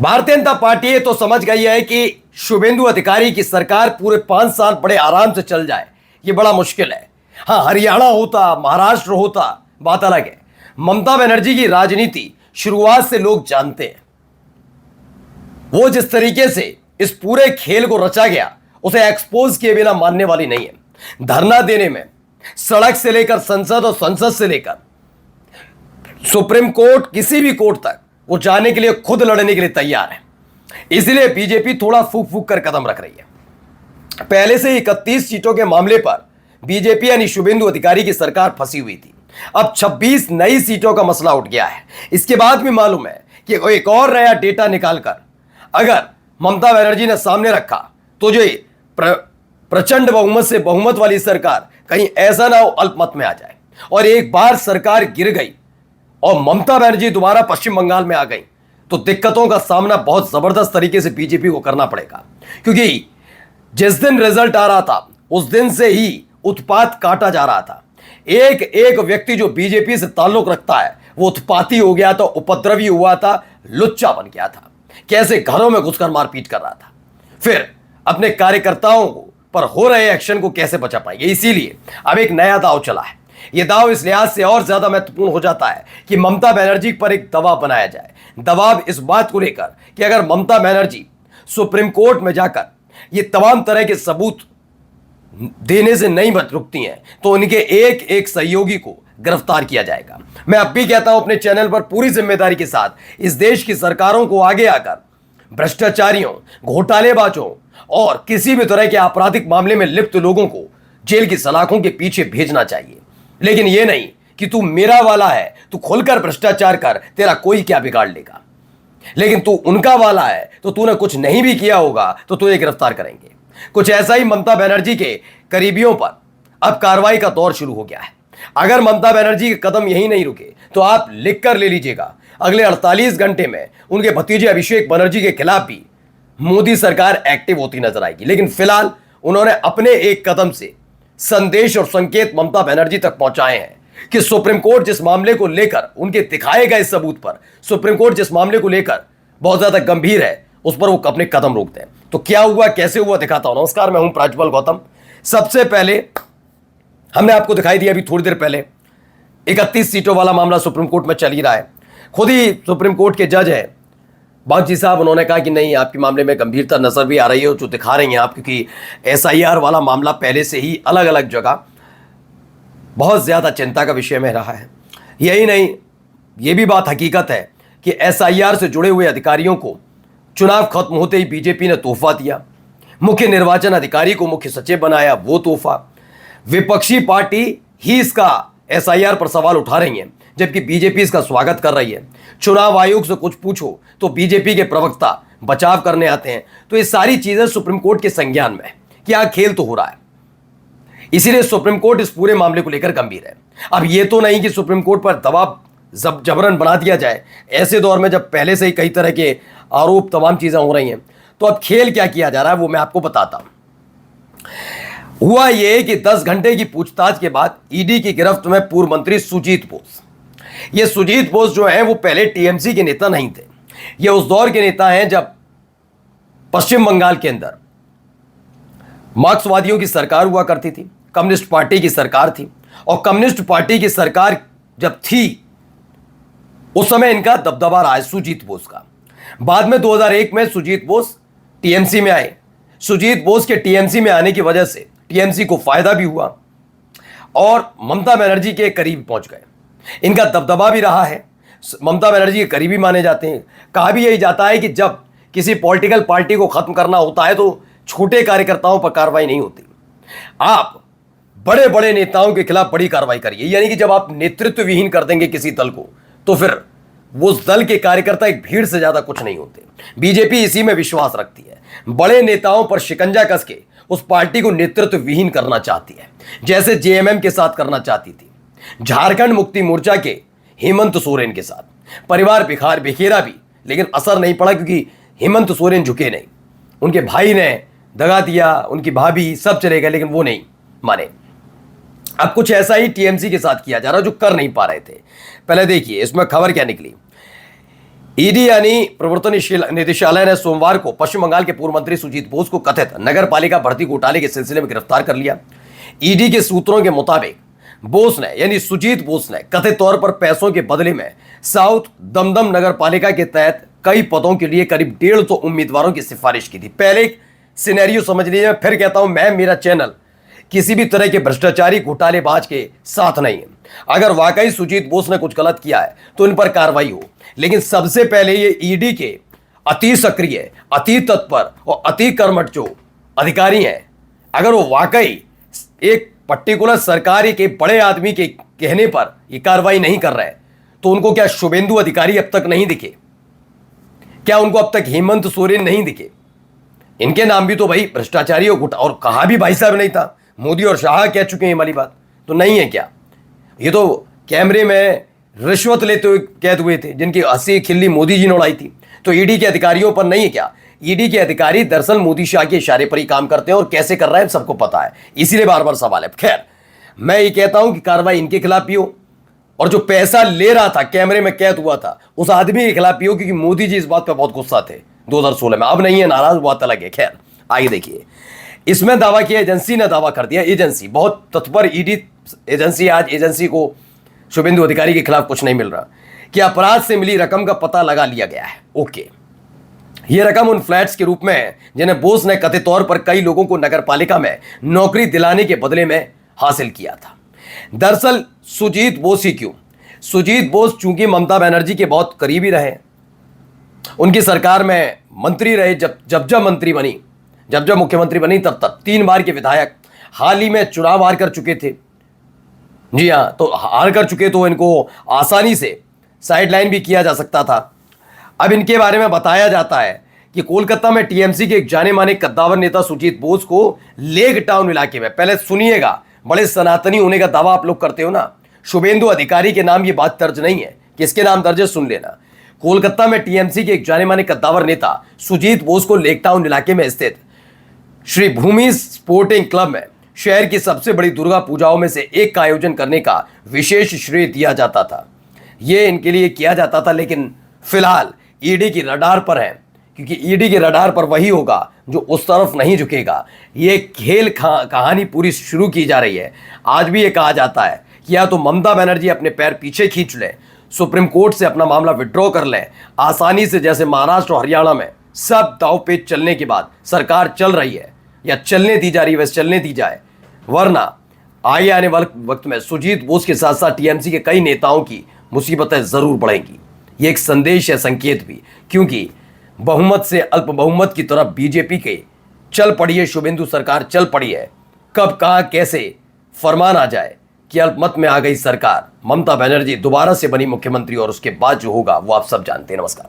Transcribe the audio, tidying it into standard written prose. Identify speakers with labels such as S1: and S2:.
S1: Bharatiya Janata party ये तो समझ गई है कि शुभेंदु अधिकारी की सरकार पूरे 5 साल बड़े आराम से चल जाए ये बड़ा मुश्किल है। हाँ, हरियाणा होता, महाराष्ट्र होता, बात अलग है। ममता बनर्जी की राजनीति शुरुआत से लोग जानते हैं। वो जिस तरीके से इस पूरे खेल को रचा गया उसे एक्सपोज किए बिना मानने वाली नहीं है। धरना देने में सड़क से लेकर संसद और संसद से लेकर सुप्रीम कोर्ट, किसी भी कोर्ट तक वो जाने के लिए, खुद लड़ने के लिए तैयार है। इसलिए बीजेपी थोड़ा फूक फूक कर कदम रख रही है। पहले से 31 सीटों के मामले पर बीजेपी यानी शुभेंदु अधिकारी की सरकार फंसी हुई थी। अब 26 नई सीटों का मसला उठ गया है। इसके बाद भी मालूम है कि एक और नया डेटा निकालकर अगर ममता बनर्जी ने सामने रखा तो जो प्रचंड बहुमत से बहुमत वाली सरकार कहीं ऐसा ना हो अल्पमत में आ जाए और एक बार सरकार गिर गई और ममता बनर्जी दोबारा पश्चिम बंगाल में आ गई तो दिक्कतों का सामना बहुत जबरदस्त तरीके से बीजेपी को करना पड़ेगा। क्योंकि जिस दिन रिजल्ट आ रहा था उस दिन से ही उत्पात काटा जा रहा था। एक एक व्यक्ति जो बीजेपी से ताल्लुक रखता है वो उत्पाती हो गया था, उपद्रवी हुआ था, लुच्चा बन गया था। कैसे घरों में घुसकर मारपीट कर रहा था। फिर अपने कार्यकर्ताओं को पर हो रहे एक्शन को कैसे बचा पाएंगे। इसीलिए अब एक नया दांव चला है। यह दांव इस लिहाज से और ज्यादा महत्वपूर्ण हो जाता है कि ममता बनर्जी पर एक दबाव बनाया जाए। दबाव इस बात को लेकर कि अगर ममता बनर्जी सुप्रीम कोर्ट में जाकर ये तमाम तरह के सबूत देने से नहीं रुकती हैं तो उनके एक एक सहयोगी को गिरफ्तार किया जाएगा। मैं अब भी कहता हूं अपने चैनल पर पूरी जिम्मेदारी के साथ इस देश की सरकारों को आगे आकर भ्रष्टाचारियों, घोटालेबाजों और किसी भी तरह के आपराधिक मामले में लिप्त लोगों को जेल की सलाखों के पीछे भेजना चाहिए। लेकिन यह नहीं कि तू मेरा वाला है, तू खुलकर भ्रष्टाचार कर, तेरा कोई क्या बिगाड़ लेगा। लेकिन तू उनका वाला है तो तूने कुछ नहीं भी किया होगा तो तुझे गिरफ्तार करेंगे। कुछ ऐसा ही ममता बनर्जी के करीबियों पर अब कार्रवाई का दौर शुरू हो गया है। अगर ममता बनर्जी के कदम यही नहीं रुके तो आप लिख कर ले लीजिएगा, अगले 48 घंटे में उनके भतीजे अभिषेक बनर्जी के खिलाफ भी मोदी सरकार एक्टिव होती नजर आएगी। लेकिन फिलहाल उन्होंने अपने एक कदम से संदेश और संकेत ममता बनर्जी तक पहुंचाए हैं कि सुप्रीम कोर्ट जिस मामले को लेकर उनके दिखाए गए सबूत पर, सुप्रीम कोर्ट जिस मामले को लेकर बहुत ज्यादा गंभीर है उस पर वो अपने कदम रोकते हैं। तो क्या हुआ, कैसे हुआ, दिखाता हूं। नमस्कार, मैं हूं प्राज्वल गौतम। सबसे पहले हमने आपको दिखाई दिया अभी थोड़ी देर पहले 31 सीटों वाला मामला सुप्रीम कोर्ट में चल ही रहा है। खुद ही सुप्रीम कोर्ट के जज है बागची साहब, उन्होंने कहा कि नहीं, आपके मामले में गंभीरता नजर भी आ रही है जो दिखा रही हैं आप, क्योंकि एसआईआर वाला मामला पहले से ही अलग अलग जगह बहुत ज्यादा चिंता का विषय में रहा है। यही नहीं, यह भी बात हकीकत है कि एसआईआर से जुड़े हुए अधिकारियों को चुनाव खत्म होते ही बीजेपी ने तोहफा दिया। मुख्य निर्वाचन अधिकारी को मुख्य सचिव बनाया, वो तोहफा। विपक्षी पार्टी ही इसका एसआईआर पर सवाल उठा रही है जबकि बीजेपी इसका स्वागत कर रही है। चुनाव आयोग से कुछ पूछो तो बीजेपी के प्रवक्ता बचाव करने आते हैं। तो ये सारी चीजें सुप्रीम कोर्ट के संज्ञान में है कि यह खेल तो हो रहा है। इसीलिए सुप्रीम कोर्ट इस पूरे मामले को लेकर गंभीर है। अब यह तो नहीं कि सुप्रीम कोर्ट पर दबाव जबरन बना दिया जाए ऐसे दौर में जब पहले से ही कई तरह के आरोप, तमाम चीजें हो रही हैं। तो अब खेल क्या किया जा रहा है वो मैं आपको बताता हूं। हुआ यह कि 10 घंटे की पूछताछ के बाद ईडी की गिरफ्त में पूर्व मंत्री सुजीत बोस। ये सुजीत बोस जो है वो पहले टीएमसी के नेता नहीं थे। ये उस दौर के नेता हैं जब पश्चिम बंगाल के अंदर मार्क्सवादियों की सरकार हुआ करती थी, कम्युनिस्ट पार्टी की सरकार थी। और कम्युनिस्ट पार्टी की सरकार जब थी उस समय इनका दबदबा रहा है सुजीत बोस का। बाद में 2001 में सुजीत बोस टीएमसी में आए। सुजीत बोस के टीएमसी में आने की वजह से टीएमसी को फायदा भी हुआ और ममता बनर्जी के करीब पहुंच गए। इनका दबदबा भी रहा है, ममता बनर्जी के करीबी माने जाते हैं। कहा भी यही जाता है कि जब किसी पॉलिटिकल पार्टी को खत्म करना होता है तो छोटे कार्यकर्ताओं पर कार्रवाई नहीं होती, आप बड़े बड़े नेताओं के खिलाफ बड़ी कार्रवाई करिए। यानी कि जब आप नेतृत्व विहीन कर देंगे किसी दल को तो फिर वो उस दल के कार्यकर्ता एक भीड़ से ज्यादा कुछ नहीं होते। बीजेपी इसी में विश्वास रखती है। बड़े नेताओं पर शिकंजा कस के उस पार्टी को नेतृत्व विहीन करना चाहती है, जैसे जेएमएम के साथ करना चाहती थी, झारखंड मुक्ति मोर्चा के हेमंत सोरेन के साथ। परिवार बिखेरा भी, लेकिन असर नहीं पड़ा क्योंकि हेमंत सोरेन झुके नहीं। उनके भाई ने दगा दिया, उनकी भाभी, सब चले गए, लेकिन वो नहीं माने। अब कुछ ऐसा ही टीएमसी के साथ किया जा रहा जो कर नहीं पा रहे थे। पहले देखिए इसमें खबर क्या निकली। ईडी यानी प्रवर्तन निदेशालय ने सोमवार को पश्चिम बंगाल के पूर्व मंत्री सुजीत बोस को कथित नगर पालिका भर्ती घोटाले के सिलसिले में गिरफ्तार कर लिया। ईडी के सूत्रों के मुताबिक बोस ने यानी सुजीत बोस ने कथित तौर पर पैसों के बदले में साउथ दमदम नगर पालिका के तहत कई पदों के लिए करीब 150 उम्मीदवारों की सिफारिश की थी। पहले एक सिनेरियो समझ लीजिए, फिर कहता हूं मैं, मेरा चैनल किसी भी तरह के भ्रष्टाचारी घोटालेबाज के साथ नहीं है। अगर वाकई सुजीत बोस ने कुछ गलत किया है तो इन पर कार्रवाई हो, लेकिन सबसे पहले ये ईडी के अति सक्रिय, अति तत्पर और अति कर्मठ जो अधिकारी हैं, अगर वो वाकई एक पर्टिकुलर सरकारी के बड़े आदमी के कहने पर ये कार्रवाई नहीं कर रहे हैं तो उनको क्या शुभेंदु अधिकारी अब तक नहीं दिखे? क्या उनको अब तक हेमंत सोरेन नहीं दिखे? इनके नाम भी तो भाई भ्रष्टाचारी और कहा भी भाई साहब नहीं था। मोदी और शाह कह चुके हैं ये वाली बात, तो नहीं है क्या? ये तो कैमरे में रिश्वत लेते हुए कैद हुए थे, जिनकी हंसी खिल्ली मोदी जी ने उड़ाई थी। तो ईडी के अधिकारियों पर नहीं है क्या? ईडी के अधिकारी दरअसल मोदी शाह के इशारे पर ही काम करते हैं और कैसे कर रहा है सबको पता है, इसीलिए बार बार सवाल है। खैर, मैं ये कहता हूं कि कार्रवाई इनके खिलाफ भी हो और जो पैसा ले रहा था, कैमरे में कैद हुआ था, उस आदमी के खिलाफ भी हो, क्योंकि मोदी जी इस बात पर बहुत गुस्सा थे 2016 में। अब नहीं है नाराज, बात अलग है। खैर, आगे देखिए, इसमें दावा किया, एजेंसी ने दावा कर दिया, एजेंसी बहुत तत्पर ईडी एजेंसी, आज एजेंसी को शुभेंदु अधिकारी के खिलाफ कुछ नहीं मिल रहा कि अपराध से मिली रकम का पता लगा लिया गया है। ओके, यह रकम उन फ्लैट्स के रूप में है जिन्हें बोस ने कथित तौर पर कई लोगों को नगर पालिका में नौकरी दिलाने के बदले में हासिल किया था। दरअसल सुजीत बोस ही क्यों? सुजीत बोस चूंकि ममता बनर्जी के बहुत करीबी रहे, उनकी सरकार में मंत्री रहे, जब मंत्री बनी, जब मुख्यमंत्री बनी, तब 3 बार के विधायक, हाल ही में चुनाव हार कर चुके थे। जी हाँ, तो हार कर चुके तो इनको आसानी से साइडलाइन भी किया जा सकता था। अब इनके बारे में बताया जाता है कि कोलकाता में टीएमसी के एक जाने माने कद्दावर नेता सुजीत बोस को लेक टाउन इलाके में, पहले सुनिएगा, बड़े सनातनी होने का दावा आप लोग करते हो ना, शुभेंदु अधिकारी के नाम ये बात दर्ज नहीं है, किसके नाम दर्ज है सुन लेना। कोलकाता में टीएमसी के एक जाने माने कद्दावर नेता सुजीत बोस को लेक टाउन इलाके में स्थित श्री भूमि स्पोर्टिंग क्लब में शहर की सबसे बड़ी दुर्गा पूजाओं में से एक का आयोजन करने का विशेष श्रेय दिया जाता था। यह इनके लिए किया जाता था, लेकिन फिलहाल ईडी की रडार पर है, क्योंकि ईडी के रडार पर वही होगा जो उस तरफ नहीं झुकेगा। ये खेल कहानी पूरी शुरू की जा रही है। आज भी ये कहा जाता है कि या तो ममता बनर्जी अपने पैर पीछे खींच ले, सुप्रीम कोर्ट से अपना मामला विड्रॉ कर ले आसानी से, जैसे महाराष्ट्र और हरियाणा में सब दाव पेच चलने के बाद सरकार चल रही है या चलने दी जा रही है, वैसे चलने दी जाए, वरना आगे आने वाले वक्त में सुजीत बोस के साथ साथ टीएमसी के कई नेताओं की मुसीबतें जरूर बढ़ेंगी। ये एक संदेश है, संकेत भी, क्योंकि बहुमत से अल्प बहुमत की तरफ बीजेपी के चल पड़ी है, शुभेंदु सरकार चल पड़ी है। कब कहां कैसे फरमान आ जाए कि अल्पमत में आ गई सरकार, ममता बनर्जी दोबारा से बनी मुख्यमंत्री, और उसके बाद जो होगा वो आप सब जानते हैं। नमस्कार।